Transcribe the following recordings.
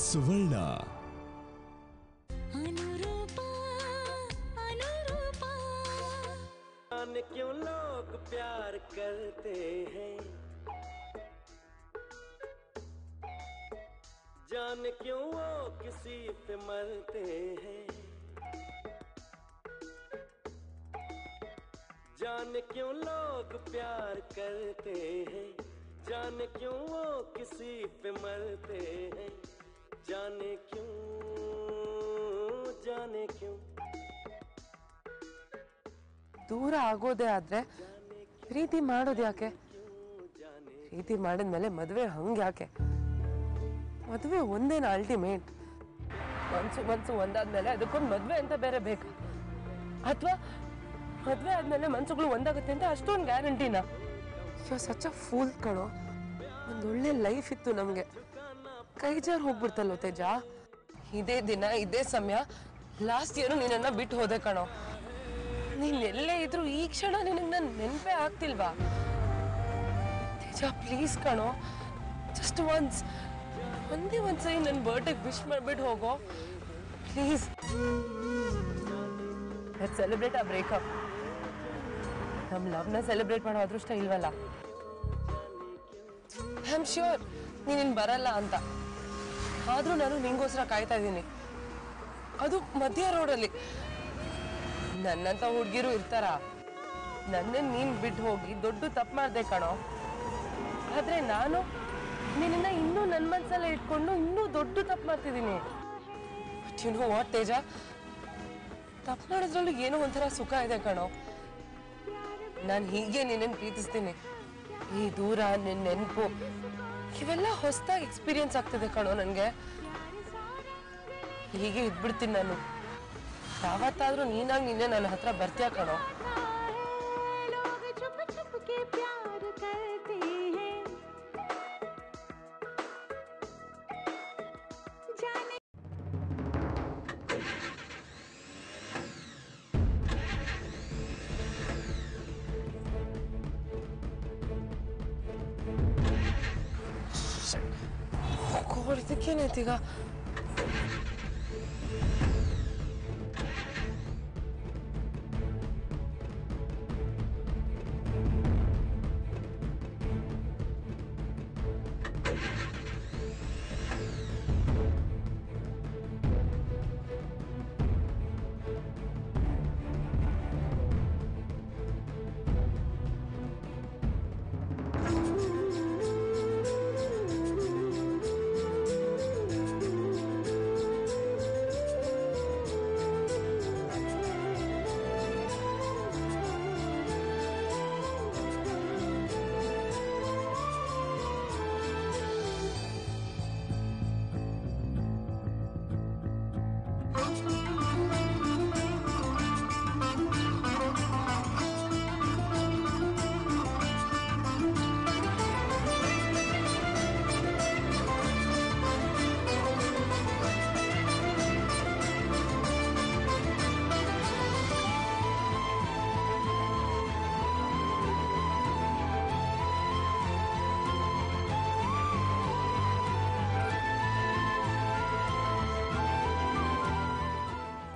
ಸುವರ್ಣ. जाने क्यों लोग प्यार करते हैं, जाने क्यों वो किसी पे मरते हैं, जाने क्यों लोग प्यार करते हैं, जाने क्यों वो किसी पे मरते हैं, जाने क्यों, जाने क्यों. ದೂರ ಆಗೋದೇ ಆದ್ರೆ ಪ್ರೀತಿ ಮಾಡೋದು ಯಾಕೆ? ಪ್ರೀತಿ ಮಾಡಿದ್ಮೇಲೆ ಮದುವೆ ಹಂಗೆ ಯಾಕೆ? ಮದುವೆ ಒಂದೇನ ಅಲ್ಟಿಮೇಟ್? ಮನ್ಸು ಒಂದಾದ್ಮೇಲೆ ಅದಕ್ಕೊಂದು ಮದುವೆ ಅಂತ ಬೇರೆ ಬೇಕು? ಅಥವಾ ಮದುವೆ ಆದ್ಮೇಲೆ ಮನ್ಸುಗಳು ಒಂದಾಗುತ್ತೆ ಅಂತ ಅಷ್ಟೊಂದು ಗ್ಯಾರಂಟಿನಾ? ಸಚ್ಚ ಫೂಲ್ ಕಣೋ. ಒಂದೊಳ್ಳೆ ಲೈಫ್ ಇತ್ತು ನಮ್ಗೆ, ಕೈ ಜಾರ್ ಹೋಗ್ಬಿಡ್ತಲ್ಲೋ ತೇಜ. ಇದೇ ದಿನ ಇದೇ ಸಮಯ ಲಾಸ್ಟ್ ಇಯರ್ ನಿನ್ನ ಬಿಟ್ಟು ಹೋದೆ ಕಣೋ. ನೀನ್ ಎಲ್ಲೇ ಇದ್ರು ಈ ಕ್ಷಣ ನಿನಗೆ ನನ್ ನೆನಪೇ ಆಗ್ತಿಲ್ವಾ? ತೇಜ ಪ್ಲೀಸ್ ಕಣೋ, ಜಸ್ಟ್ ಒಂದೇ ಒಂದ್ಸರಿ ನನ್ನ ಬರ್ಡೇಗೆ ವಿಶ್ ಮಾಡ್ಬಿಟ್ಟು ಹೋಗೋ ಪ್ಲೀಸ್. ಲೆಟ್ಸ್ ಸೆಲೆಬ್ರೇಟ್ ಆ ಬ್ರೇಕಪ್. ನಮ್ ಲವ್ನ ಸೆಲೆಬ್ರೇಟ್ ಮಾಡೋ ಅದೃಷ್ಟ ಇಲ್ವಲ್ಲ. ಐ ಆಮ್ ಶ್ಯೂರ್ ನೀನಿನ್ ಬರಲ್ಲ ಅಂತ, ಆದ್ರೂ ನಾನು ನಿಂಗೋಸ್ಕರ ಕಾಯ್ತಾ ಇದ್ದೀನಿ. ಅದು ಮಧ್ಯ ರೋಡಲ್ಲಿ. ನನ್ನಂತ ಹುಡುಗಿರು ಇರ್ತಾರ? ನನ್ನೇ ನೀನ್ ಬಿಟ್ಟು ಹೋಗಿ ದೊಡ್ಡ ತಪ್ಪು ಮಾಡ್ದೆ ಕಣೋ. ಆದ್ರೆ ನಾನು ನಿನ್ನ ಇನ್ನೂ ನನ್ನ ಮನ್ಸಲ್ಲೇ ಇಟ್ಕೊಂಡು ಇನ್ನೂ ದೊಡ್ಡ ತಪ್ಪು ಮಾಡ್ತಿದ್ದೀನಿ. ಬಟ್ ಯು ನೋ ವಾಟ್ ತೇಜ, ತಪ್ಪು ಮಾಡೋದ್ರಲ್ಲೂ ಏನೋ ಒಂಥರ ಸುಖ ಇದೆ ಕಣೋ. ನಾನು ಹೀಗೆ ನಿನ್ನನ್ನು ಪ್ರೀತಿಸ್ತೀನಿ. ಈ ದೂರ, ನಿನ್ನ ನೆನಪು ಇವೆಲ್ಲ ಹೊಸದಾಗಿ ಎಕ್ಸ್ಪೀರಿಯನ್ಸ್ ಆಗ್ತಿದೆ ಕಣೋ ನನಗೆ. ಹೀಗೆ ಇದ್ಬಿಡ್ತೀನಿ ನಾನು. ಯಾವತ್ತಾದ್ರೂ ನೀನಾಗಿ ನಿನ್ನೆ ನನ್ನ ಹತ್ರ ಬರ್ತೀಯ ಕಣೋ. ಇದಕ್ಕೇನೈತೀಗ?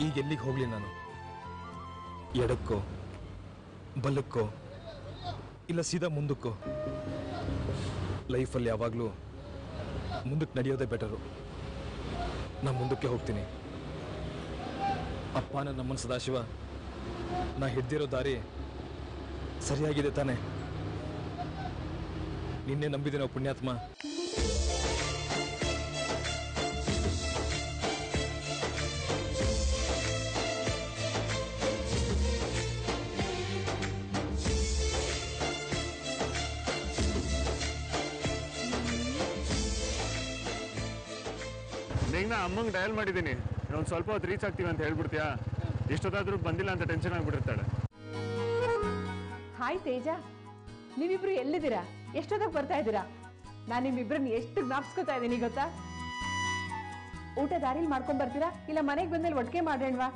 ಈಗ ಎಲ್ಲಿಗೆ ಹೋಗ್ಲಿ ನಾನು? ಎಡಕ್ಕೋ ಬಲಕ್ಕೋ ಇಲ್ಲ ಸೀದಾ ಮುಂದಕ್ಕೋ? ಲೈಫಲ್ಲಿ ಯಾವಾಗಲೂ ಮುಂದಕ್ಕೆ ನಡೆಯೋದೇ ಬೆಟರು. ನಾನು ಮುಂದಕ್ಕೆ ಹೋಗ್ತೀನಿ. ಅಪ್ಪ ನಮ್ಮನ ಸದಾಶಿವ, ನಾ ಹಿಡ್ದಿರೋ ದಾರಿ ಸರಿಯಾಗಿದೆ ತಾನೆ? ನಿನ್ನೆ ನಂಬಿದ್ದೀನೋ ಪುಣ್ಯಾತ್ಮ. ಈಗ ನಾ ಅಮ್ಮಂಗೆ ಡಯಲ್ ಮಾಡಿದ್ದೀನಿ. ಇನ್ನೊಂದು ಸ್ವಲ್ಪ ಹೊತ್ತು ರೀಚ್ ಆಗ್ತೀವಿ ಅಂತ ಹೇಳ್ಬಿಡ್ತೀಯಾ? ಎಷ್ಟೊತ್ತಾದ್ರೂ ಬಂದಿಲ್ಲ ಅಂತ ಟೆನ್ಷನ್ ಆಗ್ಬಿಟ್ಟಿರ್ತಾಳೆ. ಹಾಯ್ ತೇಜ, ನೀವಿಬ್ರು ಎಲ್ಲಿದ್ದೀರಾ? ಎಷ್ಟೊತ್ತಾಗ ಬರ್ತಾ ಇದ್ದೀರಾ? ನಾನು ನಿಮ್ಮಿಬ್ರನ್ನ ಎಷ್ಟು ಜ್ಞಾಪಿಸ್ಕೊತಾ ಇದ್ದೀನಿ ಗೊತ್ತಾ? ಊಟ ದಾರಿಲಿ ಮಾಡ್ಕೊಂಡ್ ಬರ್ತೀರಾ ಇಲ್ಲ ಮನೆಗೆ ಬಂದಲ್ಲಿ ಒಟ್ಟಿಗೆ ಮಾಡೋಣವಾ?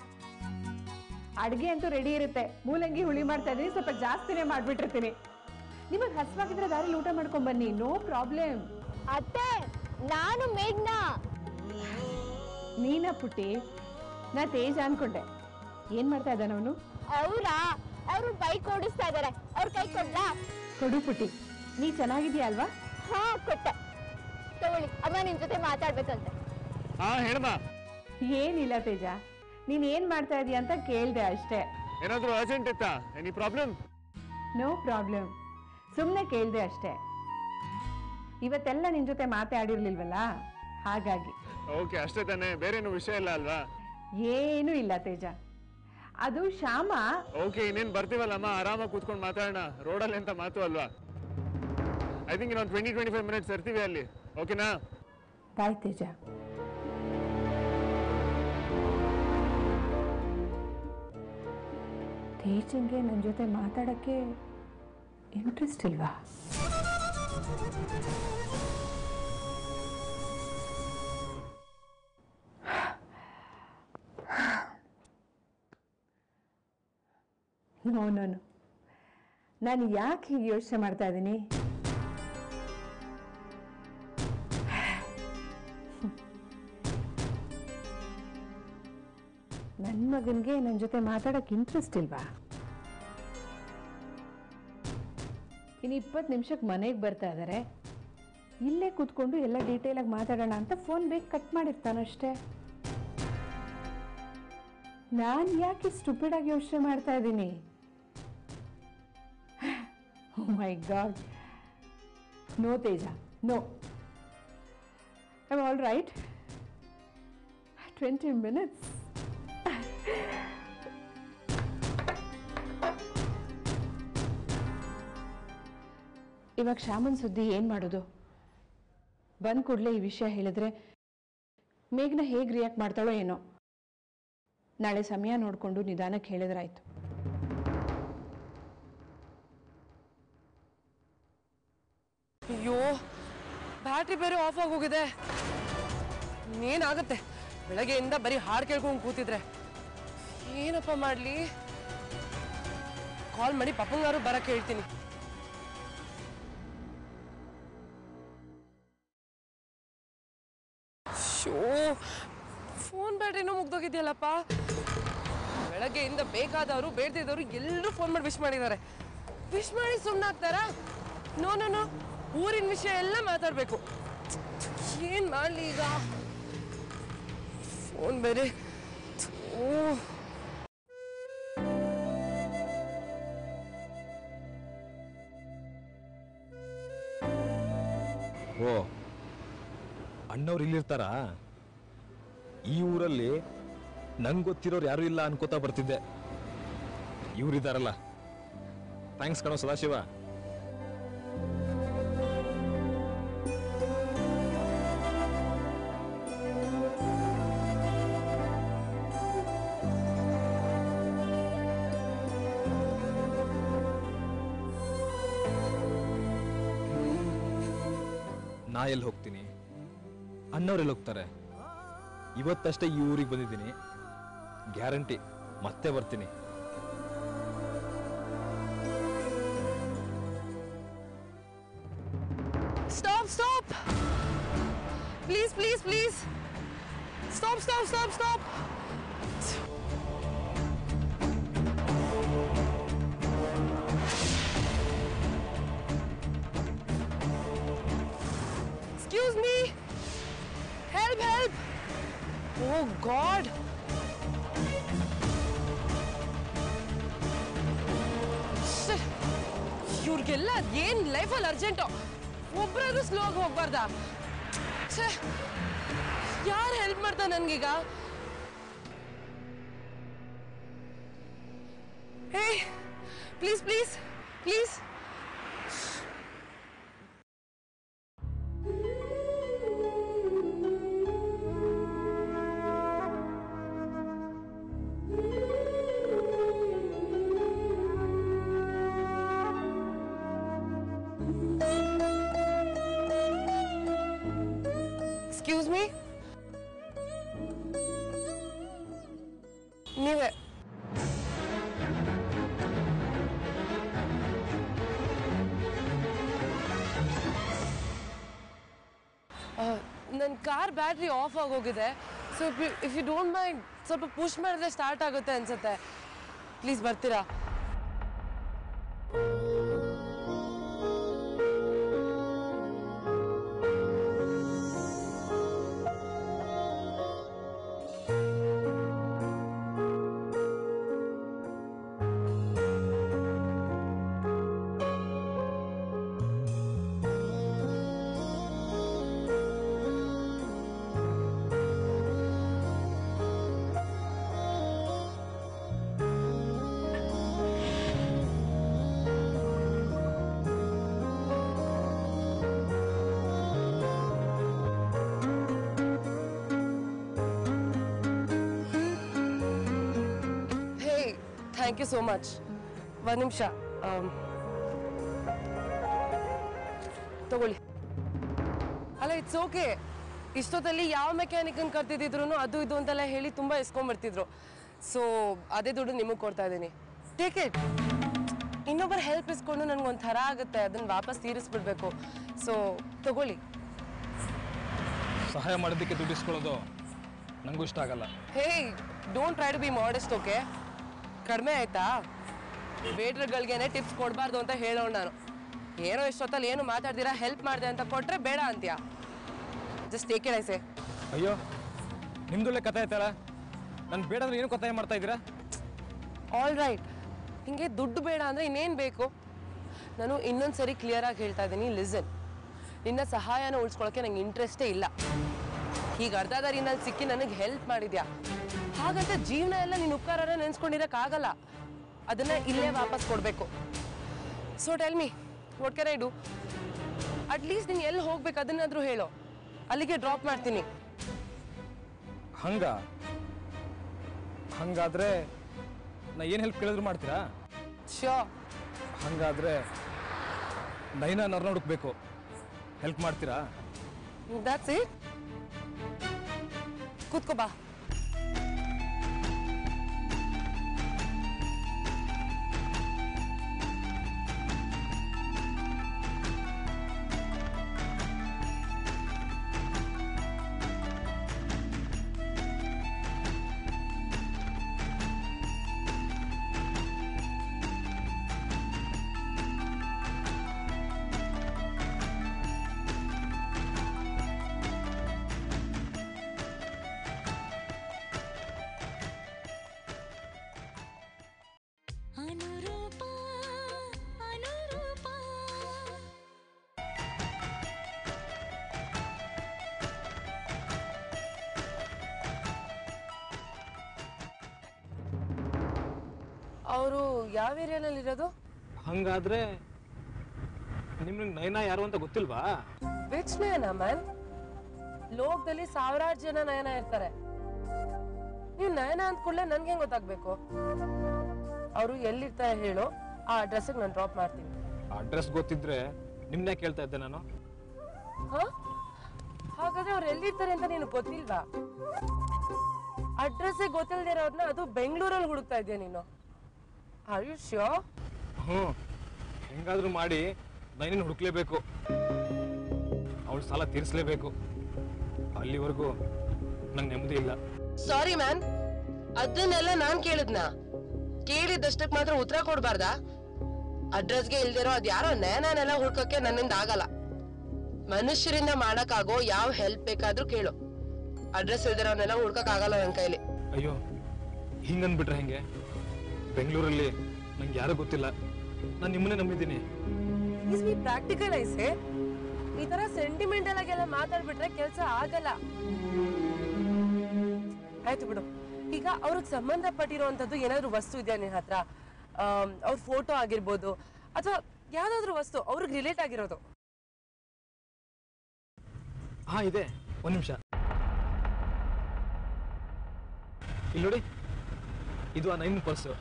ಅಡ್ಗೆ ಅಂತೂ ರೆಡಿ ಇರುತ್ತೆ. ಮೂಲಂಗಿ ಹುಳಿ ಮಾಡ್ತಾ ಇದೀನಿ, ಸ್ವಲ್ಪ ಜಾಸ್ತಿನೇ ಮಾಡ್ಬಿಟ್ಟಿರ್ತೀನಿ. ನಿಮಗೆ ಹಸ್ವಾಗಿದ್ರೆ ದಾರಿಲಿ ಊಟ ಮಾಡ್ಕೊಂಡ್ ಬನ್ನಿ, ನೋ ಪ್ರಾಬ್ಲಮ್. ಅತ್ತೆ, ನಾನು ಮೇಘ್ನಾ. ನೀನಾ ಪುಟ್ಟಿ? ನಾ ತೇಜ ಅನ್ಕೊಂಡೆ. ಏನ್ ಮಾಡ್ತಾ ಇದ್ದಾನ ಅವನು? ಅವರು ಬೈಕ್ ಓಡಿಸ್ತಾ ಇದಾರೆ. ಅವ್ರ ಕೈ ಕೊಡ್ಲಾ? ಕೊಡು ಪುಟ್ಟಿ. ನೀ ಚೆನ್ನಾಗಿದ್ಯಾ ಅಲ್ವಾ? ಹಾ ಕೊಟ್ಟೆ. ತಗೊಳ್ಳಿ, ಅಮ್ಮ ನಿನ್ ಜೊತೆ ಮಾತಾಡ್ಬೇಕಂತೆ. ಹಾ ಹೇಳಮ್ಮ. ಏನಿಲ್ಲ ತೇಜ, ನೀನ್ ಏನ್ ಮಾಡ್ತಾ ಇದೀಯ ಅಂತ ಕೇಳ್ದೆ ಅಷ್ಟೇ. ಏನಾದ್ರೂ ಅರ್ಜೆಂಟ್ ಇತ್ತಾ? Any problem? ನೋ ಪ್ರಾಬ್ಲಮ್, ಸುಮ್ಮನೆ ಕೇಳ್ದೆ ಅಷ್ಟೇ. ಇವತ್ತೆಲ್ಲ ನಿನ್ ಜೊತೆ ಮಾತಾಡಿರ್ಲಿಲ್ವಲ್ಲ, ಹಾಗಾಗಿ. ಓಕೆ, ಅಷ್ಟೇ ತಾನೆ, ಬೇರೇನು ವಿಷಯ ಇಲ್ಲ ಅಲ್ವಾ? ಏನೂ ಇಲ್ಲ ತೇಜ. ಅದು ಶ್ಯಾಮ. ಓಕೆ, ಇನ್ನೇನು ಬರ್ತೀವಲ್ಲಮ್ಮ, ಆರಾಮಾಗಿ ಕೂತ್ಕೊಂಡು ಮಾತಾಡೋಣ. ರೋಡಲ್ಲಿ ಅಂತ ಮಾತು ಅಲ್ವಾ? ಐ ಥಿಂಕ್ ಇನ್ನೊಂದು 20-25 ಮಿನಿಟ್ಸ್ ಇರ್ತೀವಿ ಅಲ್ಲಿ. ಓಕೆನಾ? ಬಾಯ್ ತೇಜ. ತೇಜಂಗೆ ನನ್ನ ಜೊತೆ ಮಾತಾಡೋಕ್ಕೆ ಇಂಟ್ರೆಸ್ಟ್ ಇಲ್ವಾ? ನೋ, ನಾನು ಯಾಕೆ ಹೀಗೆ ಯೋಚನೆ ಮಾಡ್ತಾ ಇದ್ದೀನಿ? ನನ್ನ ಮಗನಿಗೆ ನನ್ನ ಜೊತೆ ಮಾತಾಡೋಕ್ಕೆ ಇಂಟ್ರೆಸ್ಟ್ ಇಲ್ವಾ? ಇನ್ನು 20 ನಿಮಿಷಕ್ಕೆ ಮನೆಗೆ ಬರ್ತಾ ಇದ್ದಾರೆ. ಇಲ್ಲೇ ಕೂತ್ಕೊಂಡು ಎಲ್ಲ ಡೀಟೇಲಾಗಿ ಮಾತಾಡೋಣ ಅಂತ ಫೋನ್ ಬೇಗ ಕಟ್ ಮಾಡಿರ್ತಾನಷ್ಟೇ. ನಾನು ಯಾಕೆ ಸ್ಟುಪಿಡಾಗಿ ಯೋಚನೆ ಮಾಡ್ತಾ ಇದ್ದೀನಿ? Oh my God. No Teja, no. I am all right. 20 minutes. ಇವಾಗ ಶ್ಯಾಮನ್ ಸುದ್ದಿ ಏನು ಮಾಡೋದು? ಬಂದ ಕೂಡಲೇ ಈ ವಿಷಯ ಹೇಳಿದ್ರೆ ಮೇಘ್ನ ಹೇಗೆ ರಿಯಾಕ್ಟ್ ಮಾಡ್ತಾಳೋ ಏನೋ. ನಾಳೆ ಸಮಯ ನೋಡಿಕೊಂಡು ನಿಧಾನಕ್ಕೆ ಹೇಳಿದ್ರಾಯ್ತು. ಅಯ್ಯೋ, ಬ್ಯಾಟ್ರಿ ಬೇರೆ ಆಫ್ ಆಗೋಗಿದೆ. ಇನ್ನೇನಾಗುತ್ತೆ? ಬೆಳಗ್ಗೆಯಿಂದ ಬರೀ ಹಾಡು ಕೇಳ್ಕೊಂಡು ಕೂತಿದ್ರೆ ಏನಪ್ಪ ಮಾಡ್ಲಿ? ಕಾಲ್ ಮಾಡಿ ಪಪ್ಪಂಗಾರು ಬರಕ್ಕೆ ಹೇಳ್ತೀನಿ. ಶೋ, ಫೋನ್ ಬ್ಯಾಟ್ರಿನೂ ಮುಗ್ದೋಗಿದ್ಯಲ್ಲಪ್ಪ. ಬೆಳಗ್ಗೆಯಿಂದ ಬೇಕಾದವರು ಬೇಡದಿದ್ದವರು ಎಲ್ಲರೂ ಫೋನ್ ಮಾಡಿ ವಿಶ್ ಮಾಡಿದ್ದಾರೆ. ವಿಶ್ ಮಾಡಿ ಸುಮ್ಮನೆ ಆಗ್ತಾರಾ? ನೋ, ಊರಿನ ವಿಷಯ ಎಲ್ಲ ಮಾತಾಡಬೇಕು. ಏನ್ ಮಾಡಲಿ ಈಗ? ಫೋನ್ ಬೇರೆ. ಓ, ಅಣ್ಣವ್ರು ಇಲ್ಲಿರ್ತಾರಾ? ಈ ಊರಲ್ಲಿ ನಂಗೆ ಗೊತ್ತಿರೋರು ಯಾರು ಇಲ್ಲ ಅನ್ಕೋತಾ ಬರ್ತಿದ್ದೆ. ಇವರಿದ್ದಾರಲ್ಲ, ಥ್ಯಾಂಕ್ಸ್ ಕಣೋ ಸದಾಶಿವ. ನಾ ಎಲ್ಲಿ ಹೋಗ್ತೀನಿ? ಅಣ್ಣವ್ರೆಲ್ಲಿ ಹೋಗ್ತಾರೆ? ಇವತ್ತಷ್ಟೇ ಈ ಊರಿಗೆ ಬಂದಿದ್ದೀನಿ. ಗ್ಯಾರಂಟಿ ಮತ್ತೆ ಬರ್ತೀನಿ. Stop please. Stop. Excuse me. Help. Oh God. ಇವ್ರಿಗೆಲ್ಲ ಏನ್ ಲೈಫಲ್ಲಿ ಅರ್ಜೆಂಟು? ಒಬ್ಬರಾದ್ರೂ ಸ್ಲೋ ಆಗಿ ಹೋಗ್ಬಾರ್ದಾ? ಯಾರು ಹೆಲ್ಪ್ ಮಾಡ್ತಾ ನನ್ಗೀಗ? Hey, please. Excuse me? ನೀವೇ? ನನ್ನ ಕಾರ್ ಬ್ಯಾಟ್ರಿ ಆಫ್ ಆಗೋಗಿದೆ. So if you don't mind ಸ್ವಲ್ಪ ಪುಷ್ ಮಾಡಿದ್ರೆ ಸ್ಟಾರ್ಟ್ ಆಗುತ್ತೆ ಅನ್ಸುತ್ತೆ. ಪ್ಲೀಸ್ ಬರ್ತೀರಾ? Thank you so much. ಒಂದು ನಿಮಿಷ ತಗೊಳ್ಳಿ. ಅಲ್ಲ, ಇಟ್ಸ್ ಓಕೆ. ಇಷ್ಟೊತ್ತಲ್ಲಿ ಯಾವ ಮೆಕ್ಯಾನಿಕನ್ ಕರ್ತಿದ್ರು ಅದು ಇದು ಅಂತೆಲ್ಲ ಹೇಳಿ ತುಂಬ ಇಸ್ಕೊಂಡ್ಬರ್ತಿದ್ರು. ಸೊ ಅದೇ ದುಡ್ಡು ನಿಮಗೆ ಕೊಡ್ತಾ ಇದ್ದೀನಿ. Take it. ಇನ್ನೊಬ್ಬರ ಹೆಲ್ಪ್ ಇಸ್ಕೊಂಡು ನನಗೊಂಥರ ಆಗುತ್ತೆ, ಅದನ್ನು ವಾಪಸ್ ತೀರಿಸ್ಬಿಡ್ಬೇಕು. ಸೊ ತಗೊಳ್ಳಿ. ಸಹಾಯ ಮಾಡೋದಕ್ಕೆ ದುಡ್ಡು ಇಸ್ಕೊಳ್ಳೋದು ನನಗೂ ಇಷ್ಟ ಆಗಲ್ಲ. ಹೇ, don't try to be modest. Okay, ಕಡಿಮೆ ಆಯ್ತಾ? ವೇಟ್ರ್ಗಳಿಗೇನೆ ಟಿಪ್ಸ್ ಕೊಡಬಾರ್ದು ಅಂತ ಹೇಳೋಣ ನಾನು. ಏನೋ ಇಷ್ಟೊತ್ತಲ್ಲಿ ಏನು ಮಾತಾಡ್ತೀರಾ, ಹೆಲ್ಪ್ ಮಾಡಿದೆ ಅಂತ ಕೊಟ್ಟರೆ ಬೇಡ ಅಂತೀಯಾ? Just take it I say. ಅಯ್ಯೋ, ನಿಮ್ದೊಳ್ಳೆ ಕಥೆ ಆಯ್ತಲ್ಲ, ನಾನು ಬೇಡ ಅಂದ್ರೆ ಏನು ಕಥೆ ಮಾಡ್ತಾ ಇದ್ದೀರಾ? ಆಲ್ ರೈಟ್, ಹಿಂಗೆ ದುಡ್ಡು ಬೇಡ ಅಂದರೆ ಇನ್ನೇನು ಬೇಕು? ನಾನು ಇನ್ನೊಂದು ಸರಿ ಕ್ಲಿಯರಾಗಿ ಹೇಳ್ತಾ ಇದ್ದೀನಿ, ಲಿಸನ್. ನಿನ್ನ ಸಹಾಯನ ಉಳಿಸ್ಕೊಳ್ಳೋಕ್ಕೆ ನಂಗೆ ಇಂಟ್ರೆಸ್ಟೇ ಇಲ್ಲ. ಈಗ ಅರ್ಧ ದಾರಿನಲ್ಲಿ ಸಿಕ್ಕಿ ನನಗೆ ಹೆಲ್ಪ್ ಮಾಡಿದ್ಯಾ, ಹಾಗಂತ ಜೀವನ ಎಲ್ಲ ನೀನು ಉಪಕಾರನ ನೆನೆಸ್ಕೊಂಡಿರೋಕ್ಕಾಗಲ್ಲ. ಅದನ್ನು ಇಲ್ಲೇ ವಾಪಸ್ ಕೊಡಬೇಕು. So tell me, what can I do? At least ನೀನು ಎಲ್ಲಿ ಹೋಗ್ಬೇಕು ಅದನ್ನಾದರೂ ಹೇಳೋ, ಅಲ್ಲಿಗೆ ಡ್ರಾಪ್ ಮಾಡ್ತೀನಿ. ಹಂಗಾದ್ರೆ ನಾ ಏನು ಹೆಲ್ಪ್ ಕೇಳಿದ್ರು ಮಾಡ್ತೀರಾ? ಶ್ಯೂರ್. ಹಂಗಾದ್ರೆ ನೈನಾ ನರ್ನ ಹುಡುಕ್ಬೇಕು, ಹೆಲ್ಪ್ ಮಾಡ್ತೀರಾ? That's it. ಕೂತ್ಕೋ ಬಾ. ಅವರು ಯಾವ ಏರಿಯಾನಲ್ಲಿರೋದು? ಹಂಗಾದ್ರೆ ನಿಮ್ಗೆ ನೈನಾ ಯಾರು ಅಂತ ಗೊತ್ತಿಲ್ವಾ? Which Nayana man? ಲೋಕದಲ್ಲಿ ಸಾವಿರಾರು ಜನ ನಯನ ಇರ್ತಾರೆ. ನೀವು ನಯನ ಅಂದ ಕೂಡಲೇ ನನ್ಗೆ ಹೆಂಗ್ ಗೊತ್ತಾಗ್ಬೇಕು? ಅವರು ಎಲ್ಲಿರ್ತಾರೆ ಹೇಳೋ, ಆ ಅಡ್ರೆಸ್ಗೆ ನಾನು ಡ್ರಾಪ್ ಮಾಡ್ತೀನಿ. ಅಡ್ರೆಸ್ ಗೊತ್ತಿದ್ರೆ ನಿಮ್ನೇ ಕೇಳ್ತಾ ಇದ್ದೆ ನಾನು. ಹಾಗಾದ್ರೆ ಅವ್ರು ಎಲ್ಲಿರ್ತಾರೆ ಅಂತ ನೀನು ಗೊತ್ತಿಲ್ವಾ? ಅಡ್ರೆಸ್ಸೇ ಗೊತ್ತಿಲ್ಲದೆ ಇರೋರ್ನ ಅದು ಬೆಂಗಳೂರಲ್ಲಿ ಹುಡುಕ್ತಾ ಇದೆಯಾ ನೀನು? Are you sure? ಹೆಂಗಾದ್ರೂ ಮಾಡಿ ನೈನನ್ನ ಹುಡುಕ್ಲೇಬೇಕು, ಅವಳ ಸಾಲ ತೀರಿಸಲೇಬೇಕು. ಅಲ್ಲಿವರೆಗೂ ನಂಗೆ ನೆಮ್ಮದಿ ಇಲ್ಲ. ಸಾರಿ ಮ್ಯಾನ್, ಅದನ್ನೆಲ್ಲ ನಾನ್ ಕೇಳಿದಷ್ಟಕ್ಕೆ ಮಾತ್ರ ಉತ್ತರ ಕೊಡ್ಬಾರ್ದಾ? ಅಡ್ರೆಸ್ಗೆ ಇಲ್ದಿರೋ ಅದ್ ಯಾರೋ ನೇನೆಲ್ಲ ಹುಡ್ಕಕ್ಕೆ ನನ್ನಿಂದ ಆಗಲ್ಲ. ಮನುಷ್ಯರಿಂದ ಮಾಡಕ್ಕಾಗೋ ಯಾವ ಹೆಲ್ಪ್ ಬೇಕಾದ್ರೂ ಕೇಳು, ಅಡ್ರೆಸ್ ಇಲ್ದಿರೋನೆಲ್ಲ ಹುಡ್ಕಕ್ ಆಗಲ್ಲ ನನ್ ಕೈಲಿ. ಅಯ್ಯೋ, ಹಿಂಗನ್ಬಿಟ್ರೆ ಹೆಂಗೆ? ಬೆಂಗಳೂರಲ್ಲಿ ನಂಗೆ ಯಾರು ಗೊತ್ತಿಲ್ಲ, ನಾನು ನಿಮ್ಮನ್ನೇ ನಂಬಿದ್ದೀನಿ. ಪ್ರಾಕ್ಟಿಕಲ್ ಐಸೆ, ಈ ತರ ಸೆಂಟಿಮೆಂಟಲ್ ಆಗೆಲ್ಲ ಮಾತಾಡ್ಬಿಟ್ರೆ ಕೆಲಸ ಆಗಲ್ಲ. ಆಯ್ತು ಬಿಡು. ಈಗ ಅವ್ರಿಗೆ ಸಂಬಂಧಪಟ್ಟಿರುವಂತದ್ದು ಏನಾದ್ರು ವಸ್ತು ಇದೆಯಾ ನಿನ್ ಹತ್ರ? ಅವ್ರ ಫೋಟೋ ಆಗಿರ್ಬೋದು ಅಥವಾ ಯಾವ್ದಾದ್ರು ವಸ್ತು ಅವ್ರಿಗೆ ರಿಲೇಟ್ ಆಗಿರೋದು? ಹಾ ಇದೆ, ಒಂದ್ ನಿಮಿಷ. ಇಲ್ಲಿ ನೋಡಿ, ಇದು ಆ ನೈನ್ ಪರ್ಸು.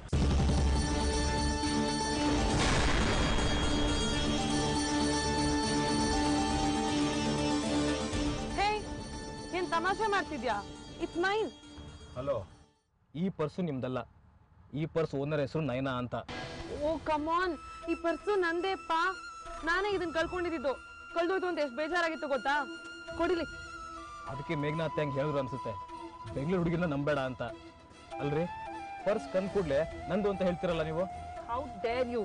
ಏನ್ ತಮಾಷೆ ಮಾಡ್ತಿದ್ಯಾ? It's main. ಹಲೋ, ಈ ಪರ್ಸು ನಿಮ್ದಲ್ಲ, ಈ ಪರ್ಸ್ ಓನರ್ ಹೆಸರು ನೈನಾ ಅಂತ. ಓ ಕಮ್ ಆನ್, ಈ ಪರ್ಸು ನಂದೇಪ್ಪ. ನಾನೇ ಇದನ್ನ ಕಳ್ಕೊಂಡಿದ್ದು. ಕಳ್ದೋಯ್ತು ಅಂತ ಎಷ್ಟು ಬೇಜಾರಾಗಿತ್ತು ಗೊತ್ತಾ? ಕೊಡಿಲಿ. ಅದಕ್ಕೆ ಮೇಘನಾಥ್ ಹೆಂಗ್ ಹೇಳಿದ್ರು ಅನ್ಸುತ್ತೆ. ಬೆಂಗಳೂರು ಹುಡುಗಿನ ನಂಬೇಡ ಅಂತ. ಅಲ್ರಿ, ಪರ್ಸ್ ಕಂದ್ ಕೂಡ್ಲೆ ನಂದು ಅಂತ ಹೇಳ್ತಿರಲ್ಲ ನೀವು. How dare you?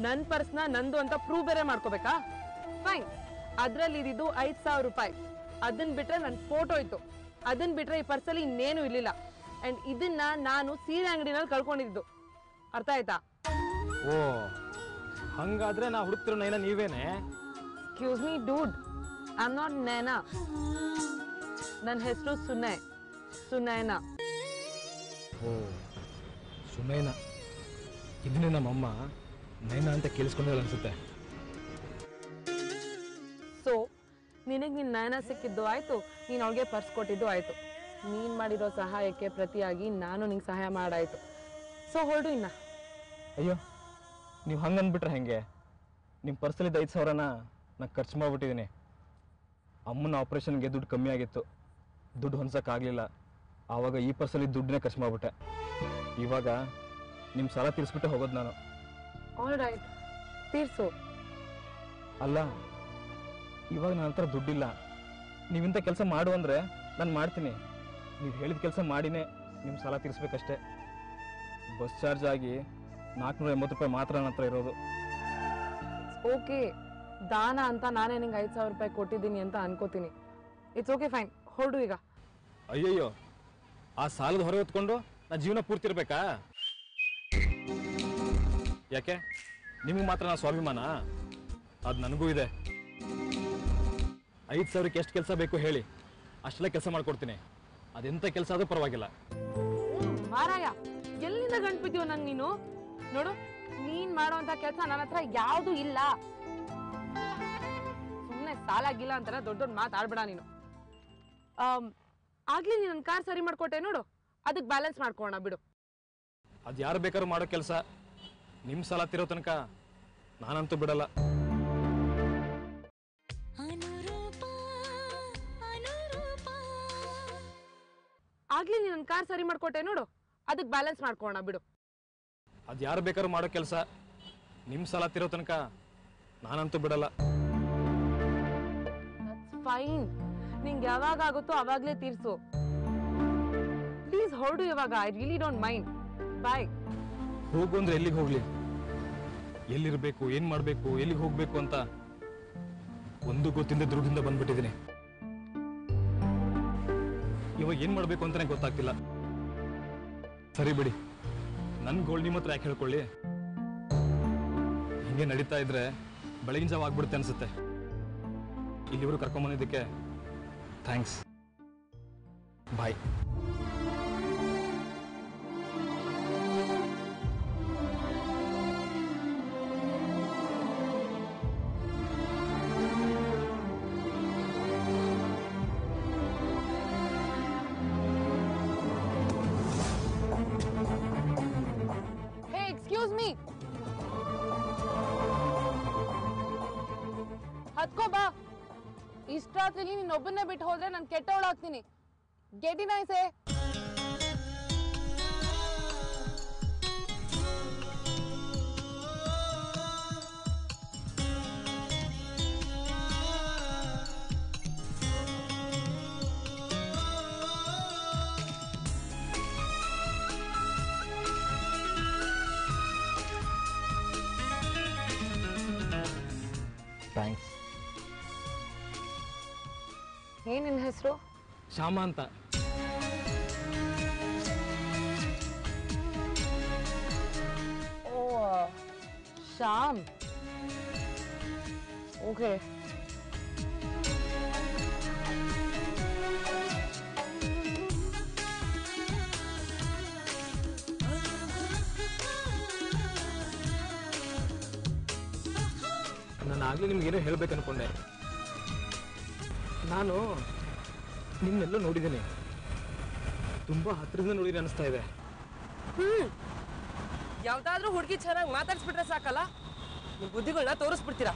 ನನ್ನ ಪರ್ಸ್ನ ನಂದು ಅಂತ ಪ್ರೂವ್ ಬೇರೆ ಮಾಡ್ಕೋಬೇಕಾ? ಫೈನ್, ಅದ್ರಲ್ಲಿ ಇದ್ದಿದ್ದು 5,000 ರೂಪಾಯಿ. ಅದನ್ನ ಬಿಟ್ರೆ ನನ್ನ ಫೋಟೋ ಇತ್ತು. ಅದನ್ನ ಬಿಟ್ರೆ ಈ ಪರ್ಸಲ್ಲಿ ಇನ್ನೇನು ಇರ್ಲಿಲ್ಲ. ಅಂಡ್ ಇದನ್ನ ನಾನು ಸೀರೆ ಅಂಗಡಿನಲ್ಲಿ ಕಳ್ಕೊಂಡಿದ್ದು. ಅರ್ಥ ಆಯ್ತಾ? ಓ, ಹಂಗಾದ್ರೆ ನಾ ಹುಡುಕ್ತಿರೋ ನೈನಾ ನೀವೇನೆ? Excuse me dude, I am not Naina. ನನ್ನ ಹೆಸರು ಸುನೈನಾ. ಓ, ಸುನೈನಾ. ಇದನ್ನೇ ನಮ್ಮಮ್ಮ ನೈನಾ ಅಂತ ಕೇಳಿಸ್ಕೊಂಡಲ್ಲ ಅನ್ಸುತ್ತೆ. ಸೊ ನಿನಗೆ ನಿನ್ನ ನಯನ ಸಿಕ್ಕಿದ್ದು ಆಯ್ತು, ನೀನು ಅವಳಿಗೆ ಪರ್ಸ್ ಕೊಟ್ಟಿದ್ದು ಆಯ್ತು. ನೀನು ಮಾಡಿರೋ ಸಹಾಯಕ್ಕೆ ಪ್ರತಿಯಾಗಿ ನಾನು ನಿಂಗೆ ಸಹಾಯ ಮಾಡಾಯ್ತು. ಸೊ ಹೊರಡು ಇನ್ನ. ಅಯ್ಯೋ, ನೀವು ಹಂಗೆ ಅಂದ್ಬಿಟ್ರೆ ಹೆಂಗೆ? ನಿಮ್ಮ ಪರ್ಸಲ್ಲಿದ್ದ 5,000ನ ನಾನು ಖರ್ಚು ಮಾಡಿಬಿಟ್ಟಿದ್ದೀನಿ. ಅಮ್ಮನ ಆಪ್ರೇಷನ್ಗೆ ದುಡ್ಡು ಕಮ್ಮಿ ಆಗಿತ್ತು, ದುಡ್ಡು ಹೊಂದ್ಸೋಕ್ಕಾಗಲಿಲ್ಲ. ಆವಾಗ ಈ ಪರ್ಸಲ್ಲಿ ದುಡ್ಡನ್ನೇ ಖರ್ಚು ಮಾಡಿಬಿಟ್ಟೆ. ಇವಾಗ ನಿಮ್ಮ ಸಾಲ ತೀರಿಸ್ಬಿಟ್ಟೆ ಹೋಗೋದು ನಾನು. ಆಲ್ ರೈಟ್, ತೀರ್ಸು. ಅಲ್ಲ, ಇವಾಗ ನನ್ನ ಹತ್ರ ದುಡ್ಡಿಲ್ಲ. ನೀವಿಂಥ ಕೆಲಸ ಮಾಡು ಅಂದರೆ ನಾನು ಮಾಡ್ತೀನಿ. ನೀವು ಹೇಳಿದ ಕೆಲಸ ಮಾಡಿನೇ ನಿಮ್ಮ ಸಾಲ ತೀರಿಸ್ಬೇಕಷ್ಟೇ. ಬಸ್ ಚಾರ್ಜ್ ಆಗಿ 480 ರೂಪಾಯಿ ಮಾತ್ರ ನನ್ನ ಹತ್ರ ಇರೋದು. ಓಕೆ, ದಾನ ಅಂತ ನಾನೇ ನಿಂಗೆ 5,000 ರೂಪಾಯಿ ಕೊಟ್ಟಿದ್ದೀನಿ ಅಂತ ಅನ್ಕೋತೀನಿ. ಇಟ್ಸ್ ಓಕೆ, ಫೈನ್, ಹೊರಡು ಈಗ. ಅಯ್ಯಯ್ಯೋ, ಆ ಸಾಲದ ಹೊರೆ ಹೊತ್ಕೊಂಡು ನಾ ಜೀವನ ಪೂರ್ತಿ ಇರ್ಬೇಕಾ? ಯಾಕೆ ನಿಮ್ಗೆ ಮಾತ್ರ ನಾ ಸ್ವಾಭಿಮಾನ? ಅದು ನನಗೂ ಇದೆ. 5,000ಕ್ಕೆ ಎಷ್ಟು ಕೆಲಸ ಬೇಕು ಹೇಳಿ, ಅಷ್ಟೆಲ್ಲ ಕೆಲಸ ಮಾಡ್ಕೊಡ್ತೀನಿ. ಅದೆಂಥ ಕೆಲಸ ಆದ್ರೂ ಪರವಾಗಿಲ್ಲ. ಮಾರಾಯ, ಎಲ್ಲಿಂದ ಗಂಟು ಬಿದ್ದೀವ ನಂಗೆ ನೀನು? ನೋಡು, ನೀನ್ ಮಾಡೋಂಥ ಕೆಲಸ ನನ್ನ ಹತ್ರ ಯಾವುದು ಇಲ್ಲ. ಸುಮ್ಮನೆ ಸಾಲಾಗಿಲ್ಲ ಅಂತಾರ ದೊಡ್ಡ ದೊಡ್ಡ ಮಾತಾಡ್ಬೇಡ ನೀನು. ಆಗ್ಲಿ ನೀನ್ ನನ್ನ ಕಾರ್ ಸರಿ ಮಾಡ್ಕೊಟ್ಟೆ ನೋಡು, ಅದಕ್ಕೆ ಬ್ಯಾಲೆನ್ಸ್ ಮಾಡ್ಕೋಣ ಬಿಡು. ಅದು ಯಾರು ಬೇಕಾದ್ರೂ ಮಾಡೋ ಕೆಲಸ. ನಿಮ್ಮ ಸಾಲ ತಿರೋ ತನಕ ನಾನಂತೂ ಬಿಡಲ್ಲ. ಆಗ್ಲಿ ನೀನ್ ನನ್ನ ಕಾರ್ ಸರಿ ಮಾಡ್ಕೊಟ್ಟೆ ನೋಡು, ಅದಕ್ಕೆ ಬ್ಯಾಲೆನ್ಸ್ ಮಾಡ್ಕೋಣ ಬಿಡು. ಅದು ಯಾರು ಬೇಕಾದ್ರೂ ಮಾಡೋ ಕೆಲಸ. ನಿಮ್ಮ ಸಾಲ ತಿರೋ ತನಕ ನಾನಂತೂ ಬಿಡಲ್ಲ. ಫೈನ್, ನಿಂಗೆ ಯಾವಾಗ ಆಗುತ್ತೋ ಅವಾಗ್ಲೇ ತೀರ್ಸು. ಪ್ಲೀಸ್ ಹೊರಡು ಇವಾಗ. I really don't mind. Bye. ಹೋಗು ಅಂದ್ರೆ ಎಲ್ಲಿಗೆ ಹೋಗ್ಲಿ? ಎಲ್ಲಿರ್ಬೇಕು, ಏನ್ ಮಾಡ್ಬೇಕು, ಎಲ್ಲಿಗೆ ಹೋಗ್ಬೇಕು ಅಂತ ಒಂದು ಗೊತ್ತಿಂದ ದುರ್ಗದಿಂದ ಬಂದ್ಬಿಟ್ಟಿದ್ದೀನಿ. ಇವಾಗ ಏನ್ ಮಾಡ್ಬೇಕು ಅಂತಾನೆ ಗೊತ್ತಾಗ್ತಿಲ್ಲ. ಸರಿ ಬಿಡಿ, ನನ್ ಗೋಳ್ ನಿಮ್ಮ ಹತ್ರ ಯಾಕೆ ಹೇಳ್ಕೊಳ್ಳಿ? ಹಿಂಗೆ ನಡೀತಾ ಇದ್ರೆ ಬೆಳಗಿನ ಜಾವ ಆಗ್ಬಿಡುತ್ತೆ ಅನ್ಸುತ್ತೆ. ಇಲ್ಲಿವರು ಕರ್ಕೊಂಬಂದಿದ್ದಕ್ಕೆ ಥ್ಯಾಂಕ್ಸ್. ಬಾಯ್. ಎಕ್ಸ್ಕ್ಯೂಸ್ ಮೀ, ಹತ್ಕೋ ಬಾ. ಇಷ್ಟಾತ್ರಿ ನೀನ್ ಒಬ್ಬನ್ನೇ ಬಿಟ್ಟು ಹೋದ್ರೆ ನಾನು ಕೆಟ್ಟವಳಾಗ್ತೀನಿ. Get in ಐಸೆ. ಥ್ಯಾಂಕ್ಸ್. ಏನ್ ನಿನ್ನ ಹೆಸರು? ಶ್ಯಾಮ ಅಂತ. ಓ, ಶ್ಯಾಮ್. ಓಕೆ. ನಾನು ಆಗ್ಲೇ ನಿಮ್ಗೇನೋ ಹೇಳ್ಬೇಕು ಅನ್ಕೊಂಡೆ. ನಾನು ನಿಮ್ನೆಲ್ಲೋ ನೋಡಿದ್ದೀನಿ, ತುಂಬಾ ಹತ್ರದಿಂದ ನೋಡಿದ್ರೆ ಅನಿಸ್ತಾ ಇದೆ. ಯಾವ್ದಾದ್ರೂ ಹುಡುಗಿ ಚೆನ್ನಾಗಿ ಮಾತಾಡ್ಸ್ಬಿಟ್ರೆ ಸಾಕಲ್ಲ, ನಿಮ್ ಬುದ್ಧಿಗಳನ್ನ ತೋರಿಸ್ಬಿಡ್ತೀರಾ.